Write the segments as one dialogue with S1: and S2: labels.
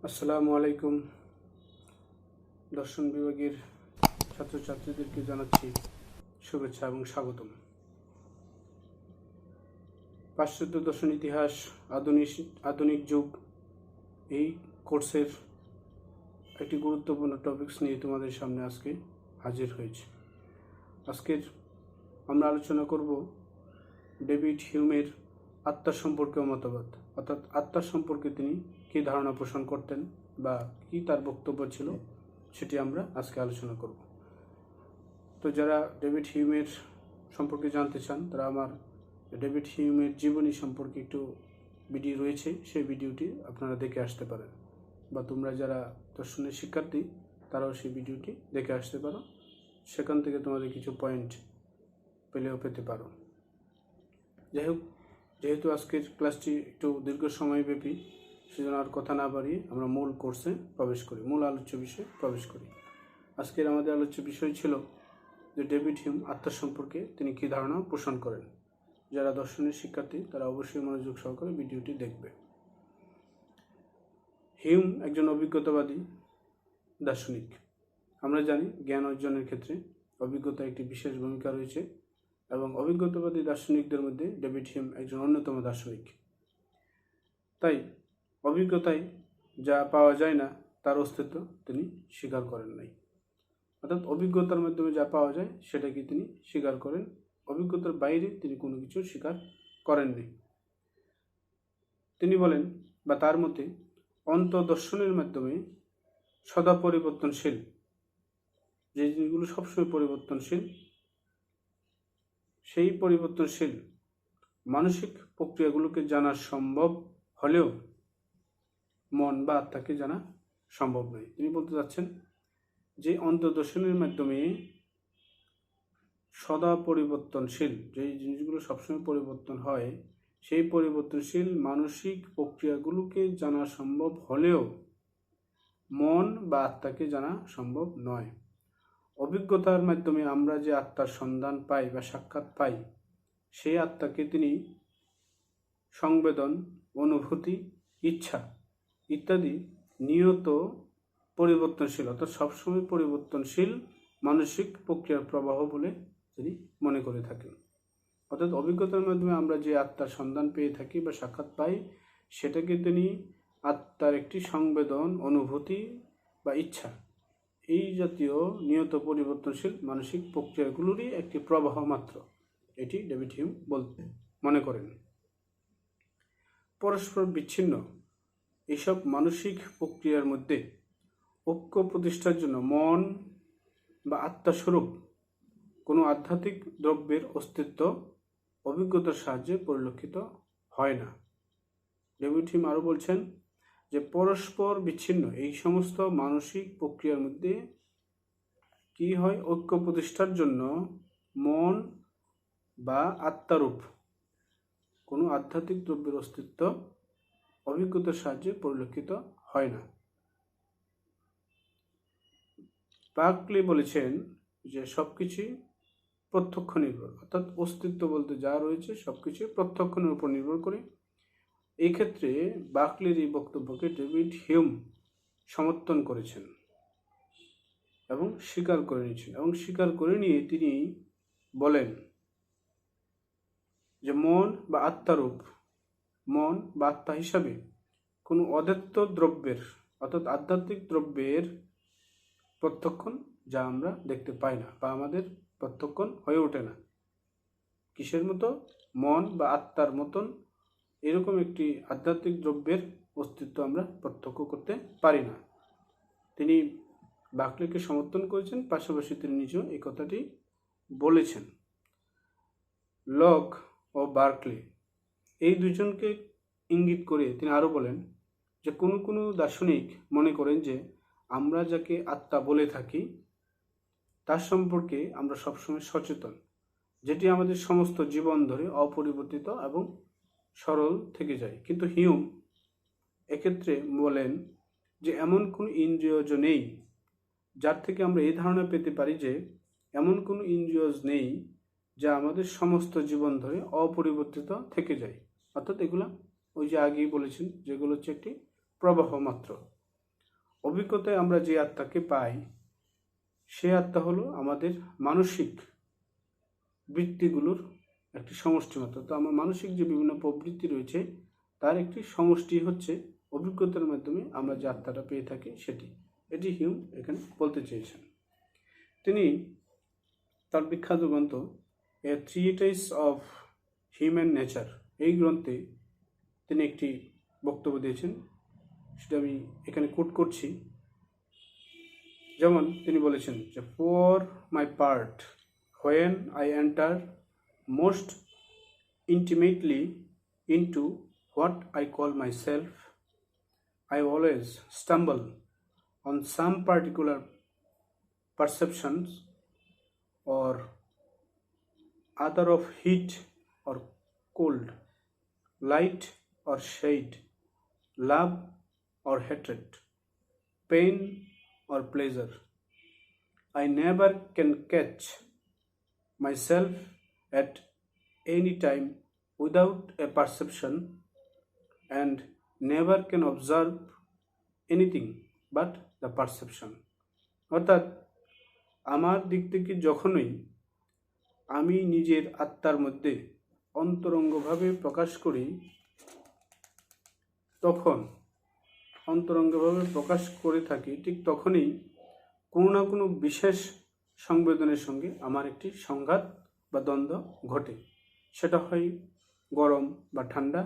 S1: আসসালামু আলাইকুম। দর্শন বিভাগের ছাত্রছাত্রীদেরকে জানাচ্ছি শুভেচ্ছা এবং স্বাগতম। পাশ্চাত্য দর্শন ইতিহাস আধুনিক যুগ এই কোর্সের একটি গুরুত্বপূর্ণ টপিকস নিয়ে তোমাদের সামনে আজকে হাজির হয়েছে। আজকের আমরা আলোচনা করব ডেভিড হিউমের আত্মা সম্পর্কে মতবাদ, অর্থাৎ আত্মা সম্পর্কে তিনি কী ধারণা পোষণ করতেন বা কী তার বক্তব্য ছিল সেটি আমরা আজকে আলোচনা করব। তো যারা ডেভিড হিউমের সম্পর্কে জানতে চান তারা আমার ডেভিড হিউমের জীবনী সম্পর্কে একটু ভিডিও রয়েছে, সেই ভিডিওটি আপনারা দেখে আসতে পারেন, বা তোমরা যারা দর্শনের শিক্ষার্থী তারাও সেই ভিডিওটি দেখে আসতে পারো, সেখান থেকে তোমাদের কিছু পয়েন্ট পেতে পারো। যাই হোক, যেহেতু আজকের ক্লাসটি একটু দীর্ঘ সময়ব্যাপী, সেজন্য আর কথা না বাড়িয়ে আমরা মূল কোর্সে প্রবেশ করি, মূল আলোচ্য বিষয়ে প্রবেশ করি। আজকের আমাদের আলোচ্য বিষয় ছিল যে ডেভিড হিউম আত্মা সম্পর্কে তিনি কী ধারণা পোষণ করেন। যারা দর্শনের শিক্ষার্থী তারা অবশ্যই মনোযোগ সহকারে ভিডিওটি দেখবে। হিউম একজন অভিজ্ঞতাবাদী দার্শনিক। আমরা জানি জ্ঞান অর্জনের ক্ষেত্রে অভিজ্ঞতা একটি বিশেষ ভূমিকা রয়েছে, এবং অভিজ্ঞতাবাদী দার্শনিকদের মধ্যে ডেভিড হিউম একজন অন্যতম দার্শনিক। তাই অভিজ্ঞতায় যা পাওয়া যায় না তার অস্তিত্ব তিনি স্বীকার করেন নাই, অর্থাৎ অভিজ্ঞতার মাধ্যমে যা পাওয়া যায় সেটাকে তিনি স্বীকার করেন, অভিজ্ঞতার বাইরে তিনি কোনো কিছু স্বীকার করেননি। তিনি বলেন বা তার মতে অন্তর্দর্শনের মাধ্যমে সদা পরিবর্তনশীল, যে জিনিসগুলো সবসময় পরিবর্তনশীল, সেই পরিবর্তনশীল মানসিক প্রক্রিয়াগুলোকে জানা সম্ভব হলেও মন বা আত্মাকে জানা সম্ভব নয়। তিনি বলতে চাচ্ছেন যে অন্তর্দর্শনের মাধ্যমে সদা পরিবর্তনশীল, যেই জিনিসগুলো সবসময় পরিবর্তন হয়, সেই পরিবর্তনশীল মানসিক প্রক্রিয়াগুলোকে জানা সম্ভব হলেও মন বা আত্মাকে জানা সম্ভব নয়। অভিজ্ঞতার মাধ্যমে আমরা যে আত্মার সন্ধান পাই বা সাক্ষাৎ পাই, সেই আত্মাকে তিনি সংবেদন, অনুভূতি, ইচ্ছা ইত্যাদি নিয়ত পরিবর্তনশীল, অর্থাৎ সবসময় পরিবর্তনশীল মানসিক প্রক্রিয়ার প্রবাহ বলে তিনি মনে করে থাকেন। অর্থাৎ অভিজ্ঞতার মাধ্যমে আমরা যে আত্মার সন্ধান পেয়ে থাকি বা সাক্ষাৎ পাই, সেটাকে তিনি আত্মার একটি সংবেদন, অনুভূতি বা ইচ্ছা, এই জাতীয় নিয়ত পরিবর্তনশীল মানসিক প্রক্রিয়াগুলোরই একটি প্রবাহ মাত্র, এটি ডেভিড হিউম বলতে মনে করেন। পরস্পর বিচ্ছিন্ন এইসব মানসিক প্রক্রিয়ার মধ্যে ঐক্য প্রতিষ্ঠার জন্য মন বা আত্মাস্বরূপ কোনো আধ্যাত্মিক দ্রব্যের অস্তিত্ব অভিজ্ঞতার সাহায্যে পরিলক্ষিত হয় না। ডেভিড হিউম আরও বলছেন যে পরস্পর বিচ্ছিন্ন এই সমস্ত মানসিক প্রক্রিয়ার মধ্যে কি হয়, ঐক্য প্রতিষ্ঠার জন্য মন বা আত্মারূপ কোনো আধ্যাত্মিক দ্রব্যের অস্তিত্ব অভিজ্ঞতার সাহায্যে পরিলক্ষিত হয় না। বার্কলি বলেছেন যে সবকিছুই প্রত্যক্ষ নির্ভর, অর্থাৎ অস্তিত্ব বলতে যা রয়েছে সবকিছু প্রত্যক্ষের উপর নির্ভর করে। এই ক্ষেত্রে বার্কলির এই বক্তব্যকে ডেভিড হিউম সমর্থন করেছেন এবং স্বীকার করে নিয়েছেন, এবং স্বীকার করে নিয়ে তিনি বলেন যে মন বা আত্মারূপ, মন বা আত্মা হিসাবে কোনো অদ্বৈত দ্রব্যের, অর্থাৎ আধ্যাত্মিক দ্রব্যের প্রত্যক্ষণ যা আমরা দেখতে পাই না বা আমাদের প্রত্যক্ষণ হয়ে ওঠে না। কিসের মতো? মন বা আত্মার মতন এরকম একটি আধ্যাত্মিক দ্রব্যের অস্তিত্ব আমরা প্রত্যক্ষ করতে পারি না। তিনি বার্কলিকে সমর্থন করেছেন, পাশাপাশি তিনি নিজেও এই কথাটি বলেছেন। লক ও বার্কলি এই দুজনকে ইঙ্গিত করে তিনি আরও বলেন যে কোনো দার্শনিক মনে করেন যে আমরা যাকে আত্মা বলে থাকি তার সম্পর্কে আমরা সবসময় সচেতন, যেটি আমাদের সমস্ত জীবন ধরে অপরিবর্তিত এবং সরল থেকে যায়। কিন্তু হিউম এক্ষেত্রে বলেন যে এমন কোনো ইন্দ্রিয়জ নেই যার থেকে আমরা এই ধারণা পেতে পারি যে এমন কোনো ইন্দ্রিয়জ নেই যা আমাদের সমস্ত জীবন ধরে অপরিবর্তিত থেকে যায়, অর্থাৎ এগুলো ওই যে আগেই বলেছেন যেগুলো হচ্ছে একটি প্রবাহ মাত্র। অভিজ্ঞতায় আমরা যে আত্মাকে পাই সে আত্মা হলো আমাদের মানসিক বৃত্তিগুলোর একটি সমষ্টি মাত্র। তো আমার মানসিক যে বিভিন্ন প্রবৃত্তি রয়েছে তার একটি সমষ্টি হচ্ছে অভিজ্ঞতার মাধ্যমে আমরা যে আত্মাটা পেয়ে থাকি সেটি। এটি হিউম এখানে বলতে চেয়েছেন। তিনি তার বিখ্যাত গ্রন্থ এ ট্রিটাইস অফ হিউম্যান নেচার এই গ্রন্থে তিনি একটি বক্তব্য দিয়েছেন, সেটা আমি এখানে কোট করছি। যেমন তিনি বলেছেন যে for my part when I enter most intimately into what I call myself, I always stumble on some particular perceptions or other of heat or cold, light or shade, love or hatred, pain or pleasure. I never can catch myself at any time without a perception and never can observe anything but the perception. অর্থাৎ আমার দিক থেকে যখনই আমি নিজের আত্মার মধ্যে অন্তরঙ্গভাবে প্রকাশ করি, তখন অন্তরঙ্গভাবে প্রকাশ করে থাকি, ঠিক তখনই কোনো না কোনো বিশেষ সংবেদনের সঙ্গে আমার একটি সংঘাত বা দ্বন্দ্ব ঘটে। সেটা হয় গরম বা ঠান্ডা,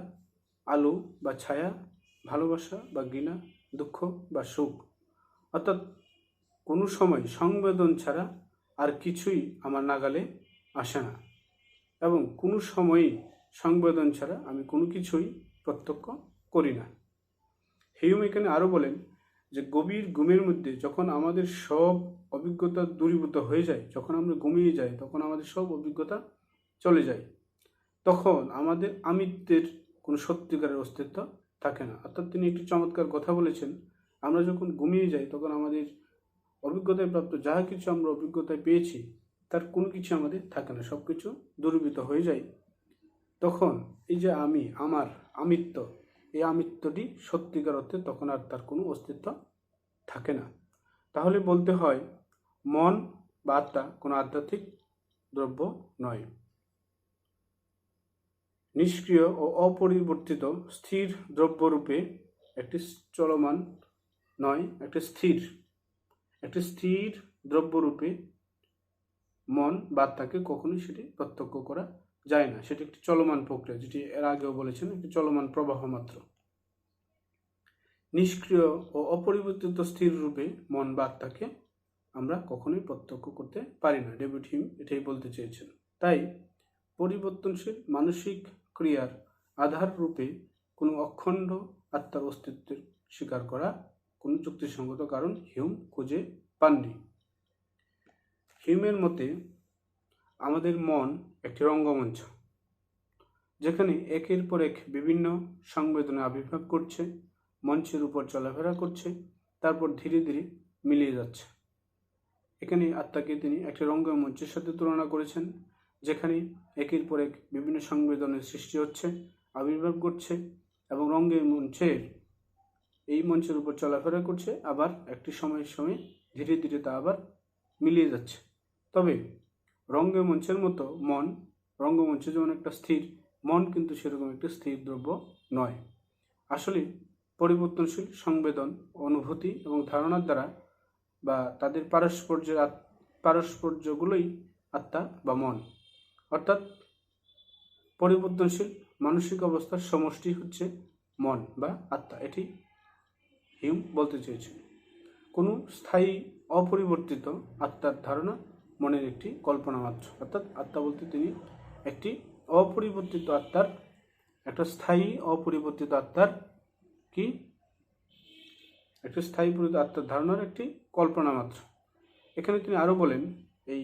S1: আলো বা ছায়া, ভালোবাসা বা ঘৃণা, দুঃখ বা সুখ। অর্থাৎ কোনো সময় সংবেদন ছাড়া আর কিছুই আমার নাগালে আসে না, এবং কোনো সময়ই সংবেদন ছাড়া আমি কোনো কিছুই প্রত্যক্ষ করি না। হিউম এখানে আরও বলেন যে গভীর ঘুমের মধ্যে যখন আমাদের সব অভিজ্ঞতা দূরীভূত হয়ে যায়, যখন আমরা ঘুমিয়ে যাই তখন আমাদের সব অভিজ্ঞতা চলে যায়, তখন আমাদের আমিত্বের কোনো সত্যিকারের অস্তিত্ব থাকে না। অর্থাৎ তিনি একটি চমৎকার কথা বলেছেন, আমরা যখন ঘুমিয়ে যাই তখন আমাদের অভিজ্ঞতায় প্রাপ্ত যা কিছু আমরা অভিজ্ঞতায় পেয়েছি তার কোনো কিছু আমাদের থাকে না, সব কিছু দূরীভূত হয়ে যায়। তখন এই যে আমি, আমার আমিত্ব, এই আমিত্বটি সত্যিকার অর্থে তখন আর তার কোনো অস্তিত্ব থাকে না। তাহলে বলতে হয় মন বা আত্মা কোনো আধ্যাত্মিক দ্রব্য নয়, নিষ্ক্রিয় ও অপরিবর্তিত স্থির দ্রব্যরূপে একটি চলমান নয়, একটি স্থির দ্রব্যরূপে মন বা আত্মাকে কখনোই সেটি প্রত্যক্ষ করা যায় না। সেটি একটি চলমান প্রক্রিয়া, যেটি এর আগেও বলেছেন, একটি চলমান প্রবাহ মাত্র। নিষ্ক্রিয় ও অপরিবর্তিত স্থির রূপে মন বা আত্মাকে আমরা কখনোই প্রত্যক্ষ করতে পারি না। ডেভিড হিউম এটাই বলতে চেয়েছেন। তাই পরিবর্তনশীল মানসিক ক্রিয়ার আধার রূপে কোনো অখণ্ড আত্মার অস্তিত্বের স্বীকার করা কোনো যুক্তিসঙ্গত কারণ হিউম খুঁজে পাননি। হিউমের মতে আমাদের মন একটি রঙ্গমঞ্চ, যেখানে একের পর এক বিভিন্ন সংবেদনা আবির্ভাব করছে, মঞ্চের উপর চলাফেরা করছে, তারপর ধীরে ধীরে মিলিয়ে যাচ্ছে। এখানে আত্মাকে তিনি একটি রঙ্গমঞ্চের সাথে তুলনা করেছেন, যেখানে একের পর এক বিভিন্ন সংবেদনের সৃষ্টি হচ্ছে, আবির্ভাব ঘটছে, এবং রঙ্গের এই মঞ্চের উপর চলাফেরা করছে, আবার একটি সময়ের সময় ধীরে ধীরে তা আবার মিলিয়ে যাচ্ছে। তবে রঙ্গমঞ্চের মতো রঙ্গমঞ্চ যেমন একটা স্থির, মন কিন্তু সেরকম একটি স্থির দ্রব্য নয়। আসলে পরিবর্তনশীল সংবেদন, অনুভূতি এবং ধারণার দ্বারা বা তাদের পারস্পর্যগুলোই আত্মা বা মন। অর্থাৎ পরিবর্তনশীল মানসিক অবস্থার সমষ্টি হচ্ছে মন বা আত্মা, এটি হিউম বলতে চেয়েছেন। কোনো স্থায়ী অপরিবর্তিত আত্মার ধারণা মনের একটি কল্পনা মাত্র। অর্থাৎ আত্মা বলতে তিনি একটি অপরিবর্তিত আত্মার, একটা স্থায়ী অপরিবর্তিত আত্মার একটা স্থায়ী আত্মার ধারণার একটি কল্পনা মাত্র। এখানে তিনি আরও বলেন, এই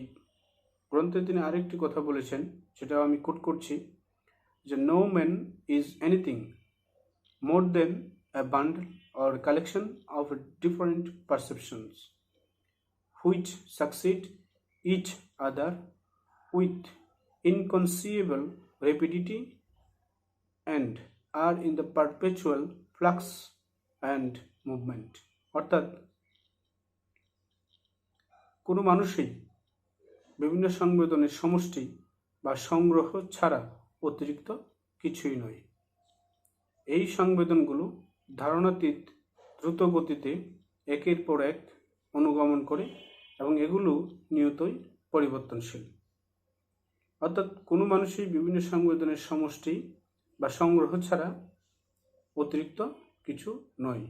S1: গ্রন্থে তিনি আরেকটি কথা বলেছেন, সেটাও আমি কোট করছি, যে no man is anything more than a bundle or a collection of different perceptions which succeed each other with inconceivable rapidity and are in the perpetual flux and movement. অর্থাৎ কোনো মানুষই বিভিন্ন সংবেদনের সমষ্টি বা সংগ্রহ ছাড়া অতিরিক্ত কিছুই নয়। এই সংবেদনগুলো ধারণাতীত দ্রুত গতিতে একের পর এক অনুগমন করে এবং এগুলো নিয়তই পরিবর্তনশীল। অর্থাৎ কোনো মানুষই বিভিন্ন সংবেদনের সমষ্টি বা সংগ্রহ ছাড়া অতিরিক্ত কিছু নয়।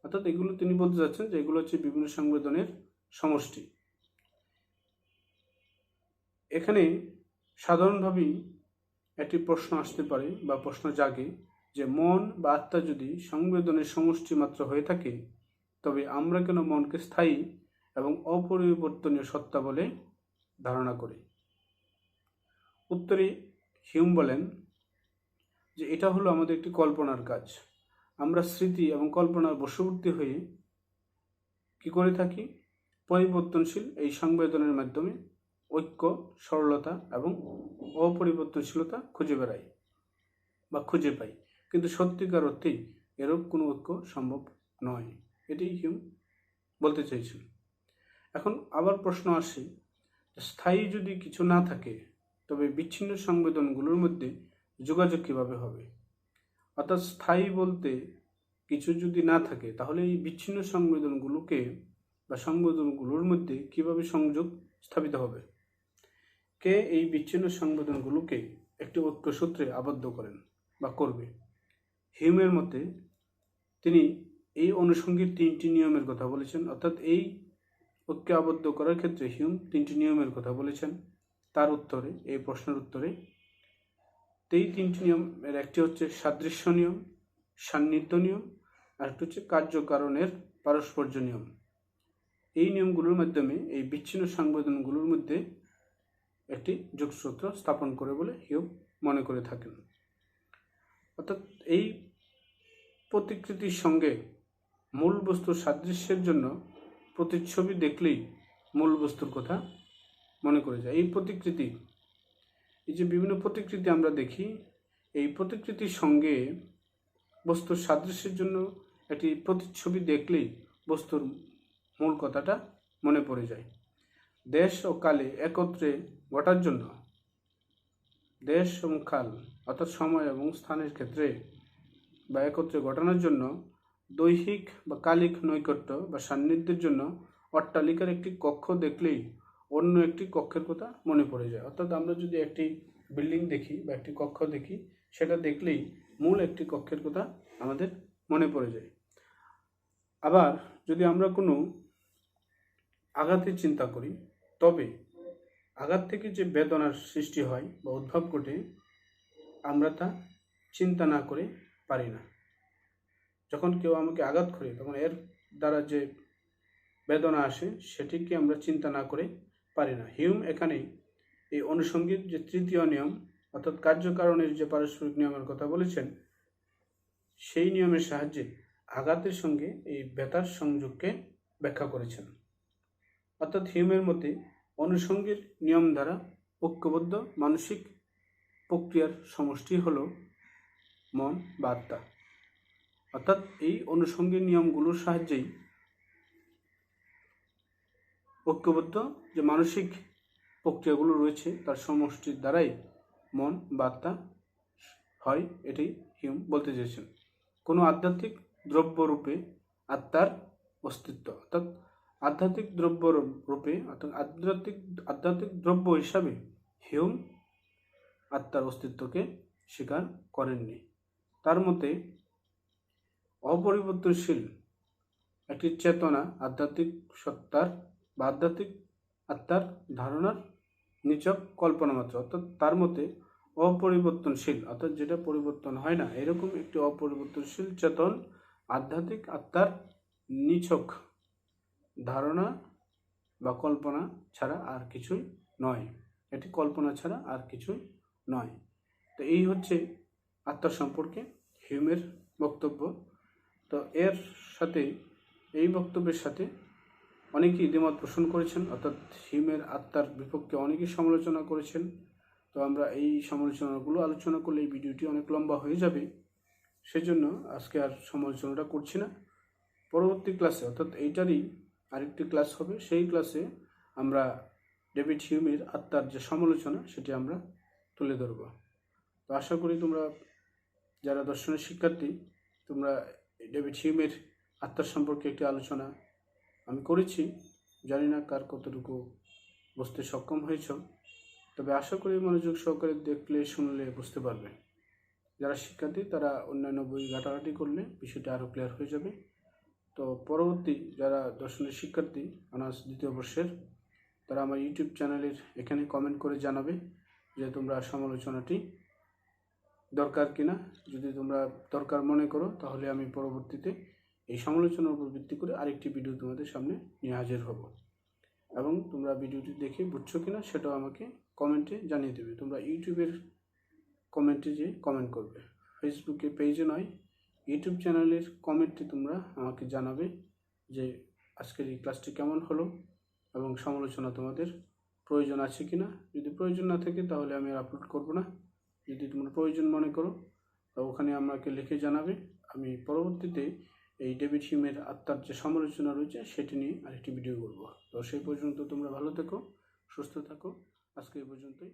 S1: অর্থাৎ এগুলো তিনি বলতে যাচ্ছেন যে এগুলো হচ্ছে বিভিন্ন সংবেদনের সমষ্টি। এখানে সাধারণভাবেই একটি প্রশ্ন আসতে পারে বা প্রশ্ন জাগে যে মন বা আত্মা যদি সংবেদনের সমষ্টি মাত্র হয়ে থাকে তবে আমরা কেন মনকে স্থায়ী এবং অপরিবর্তনীয় সত্তা বলে ধারণা করি? উত্তরে হিউম বলেন যে এটা হলো আমাদের একটি কল্পনার কাজ। আমরা স্মৃতি এবং কল্পনার বশবর্তী হয়ে কি করে থাকি? পরিবর্তনশীল এই সংবেদনের মাধ্যমে ঐক্য, সরলতা এবং অপরিবর্তনশীলতা খুঁজে বেড়াই বা খুঁজে পাই, কিন্তু সত্যিকার অর্থেই এরূপ কোনো ঐক্য সম্ভব নয়। এটি হিউম বলতে চাইছেন। এখন আবার প্রশ্ন আসে, স্থায়ী যদি কিছু না থাকে তবে বিচ্ছিন্ন সংবেদনগুলোর মধ্যে যোগাযোগ কিভাবে হবে? অর্থাৎ স্থায়ী বলতে কিছু যদি না থাকে তাহলে এই বিচ্ছিন্ন সংবেদনগুলোকে বা সংবেদনগুলোর মধ্যে কিভাবে সংযোগ স্থাপিত হবে? কে এই বিচ্ছিন্ন সংবেদনগুলোকে একটি ঐক্যসূত্রে আবদ্ধ করেন বা করবে? হিউমের মতে তিনি এই অনুষঙ্গিক 3টি নিয়মের কথা বলেছেন। অর্থাৎ এই ঐক্যে আবদ্ধ করার ক্ষেত্রে হিউম 3টি নিয়মের কথা বলেছেন। তার উত্তরে, এই প্রশ্নের উত্তরে, এই 3টি নিয়মের একটি হচ্ছে সাদৃশ্য নিয়ম, সান্নিধ্য নিয়ম, আর একটি হচ্ছে কার্যকারণের পারস্পর্য নিয়ম। এই নিয়মগুলোর মাধ্যমে এই বিচ্ছিন্ন সংবেদনগুলোর মধ্যে একটি যোগসূত্র স্থাপন করে বলে হিউম মনে করে থাকেন। অর্থাৎ এই প্রতিকৃতির সঙ্গে মূল বস্তুর সাদৃশ্যের জন্য প্রতিচ্ছবি দেখলেই মূল বস্তুর কথা মনে করে যায়। এই প্রতিকৃতি, এই যে বিভিন্ন প্রতিকৃতি আমরা দেখি, এই প্রতিকৃতির সঙ্গে বস্তুর সাদৃশ্যের জন্য একটি প্রতিচ্ছবি দেখলেই বস্তুর মূল কথাটা মনে পড়ে যায়। দেশ ও কালে একত্রে ঘটার জন্য, দেশ এবং কাল অর্থাৎ সময় এবং স্থানের ক্ষেত্রে বা একত্রে ঘটানোর জন্য দৈহিক বা কালিক নৈকট্য বা সান্নিধ্যের জন্য অট্টালিকার একটি কক্ষ দেখলেই অন্য একটি কক্ষের কথা মনে পড়ে যায়। অর্থাৎ আমরা যদি একটি বিল্ডিং দেখি বা একটি কক্ষ দেখি, সেটা দেখলেই মূল একটি কক্ষের কথা আমাদের মনে পড়ে যায়। আবার যদি আমরা কোনো আঘাতের চিন্তা করি, তবে আঘাত থেকে যে বেদনার সৃষ্টি হয় বা উদ্ভব ঘটে, আমরা তা চিন্তা না করে পারি না। যখন কেউ আমাকে আঘাত করে তখন এর দ্বারা যে বেদনা আসে সেটিকে আমরা চিন্তা না করে পারি না। হিউম এখানে এই অনুষঙ্গিক যে 3য় নিয়ম অর্থাৎ কার্যকারণের যে পারস্পরিক নিয়মের কথা বলেছেন, সেই নিয়মের সাহায্যে আঘাতের সঙ্গে এই ব্যথার সংযোগকে ব্যাখ্যা করেছেন। অর্থাৎ হিউমের মতে অনুষঙ্গের নিয়ম দ্বারা ঐক্যবদ্ধ মানসিক প্রক্রিয়ার সমষ্টি হল মন বা আত্মা। অর্থাৎ এই অনুষঙ্গের নিয়মগুলোর সাহায্যেই ঐক্যবদ্ধ যে মানসিক প্রক্রিয়াগুলো রয়েছে তার সমষ্টির দ্বারাই মন বা আত্মা হয়, এটাই হিউম বলতে চেয়েছেন। কোনো আধ্যাত্মিক দ্রব্যরূপে আত্মার অস্তিত্ব, অর্থাৎ আধ্যাত্মিক দ্রব্য রূপে অর্থাৎ আধ্যাত্মিক দ্রব্য হিসাবে হিউম আত্মার অস্তিত্বকে স্বীকার করেননি। তার মতে অপরিবর্তনশীল একটি চেতনা আধ্যাত্মিক সত্তার বা আধ্যাত্মিক আত্মার ধারণার নিছক কল্পনা মাত্র। অর্থাৎ তার মতে অপরিবর্তনশীল অর্থাৎ যেটা পরিবর্তন হয় না, এরকম একটি অপরিবর্তনশীল চেতন আধ্যাত্মিক আত্মার নিছক ধারণা বা কল্পনা ছাড়া আর কিছুই নয়। এটি কল্পনা ছাড়া আর কিছুই নয়। তো এই হচ্ছে আত্মার সম্পর্কে হিউমের বক্তব্য। তো এর সাথে, এই বক্তব্যের সাথে অনেকেই দ্বিমত পোষণ করেছেন, অর্থাৎ হিউমের আত্মার বিপক্ষে অনেকেই সমালোচনা করেছেন। তো আমরা এই সমালোচনাগুলো আলোচনা করলে এই ভিডিওটি অনেক লম্বা হয়ে যাবে, সেজন্য আজকে আর সমালোচনাটা করছি না। পরবর্তী ক্লাসে অর্থাৎ এইটারই আরেকটি ক্লাস হবে, সেই ক্লাসে আমরা ডেভিড হিউমের আত্মার যে সমালোচনা সেটি আমরা তুলে ধরব। তো আশা করি তোমরা যারা দর্শনের শিক্ষার্থী, তোমরা ডেভিড হিউমের আত্মার সম্পর্কে একটি আলোচনা আমি করেছি, জানি না কার কতটুকু বুঝতে সক্ষম হয়েছ, তবে আশা করি মনোযোগ সহকারে দেখলে শুনলে বুঝতে পারবে। যারা শিক্ষার্থী তারা অন্যান্য বই ঘাটাঘাটি করলে বিষয়টা আরও ক্লিয়ার হয়ে যাবে। তো পরবর্তী যারা দর্শনের শিক্ষার্থী অনার্স দ্বিতীয় বর্ষের, তারা আমার ইউটিউব চ্যানেলের এখানে কমেন্ট করে জানাবে যে তোমরা সমালোচনাটি দরকার কিনা। যদি তোমরা দরকার মনে করো তাহলে আমি পরবর্তীতে এই সমালোচনার উপর ভিত্তি করে আরেকটি ভিডিও তোমাদের সামনে নিয়ে হাজির হব, এবং তোমরা ভিডিওটি দেখে বুঝছো কিনা সেটাও আমাকে কমেন্টে জানিয়ে দেবে। তোমরা ইউটিউবের কমেন্টে যে কমেন্ট করবে, ফেসবুকে পেজে নয়, ইউটিউব চ্যানেলের কমেন্টে তোমরা আমাকে জানাবে যে আজকের এই ক্লাসটি কেমন হলো এবং সমালোচনা তোমাদের প্রয়োজন আছে কিনা। যদি প্রয়োজন না থাকে তাহলে আমি আর আপলোড করব না। যদি তোমরা প্রয়োজন মনে করো তো ওখানে আমাকে লিখে জানাবে। আমি পরবর্তীতে এই ডেভিড হিউমের আত্মার যে সমালোচনা রয়েছে সেটি নিয়ে আরেকটি ভিডিও করব। তো সেই পর্যন্ত তোমরা ভালো থেকো, সুস্থ থাকো। আজকে এই পর্যন্তই।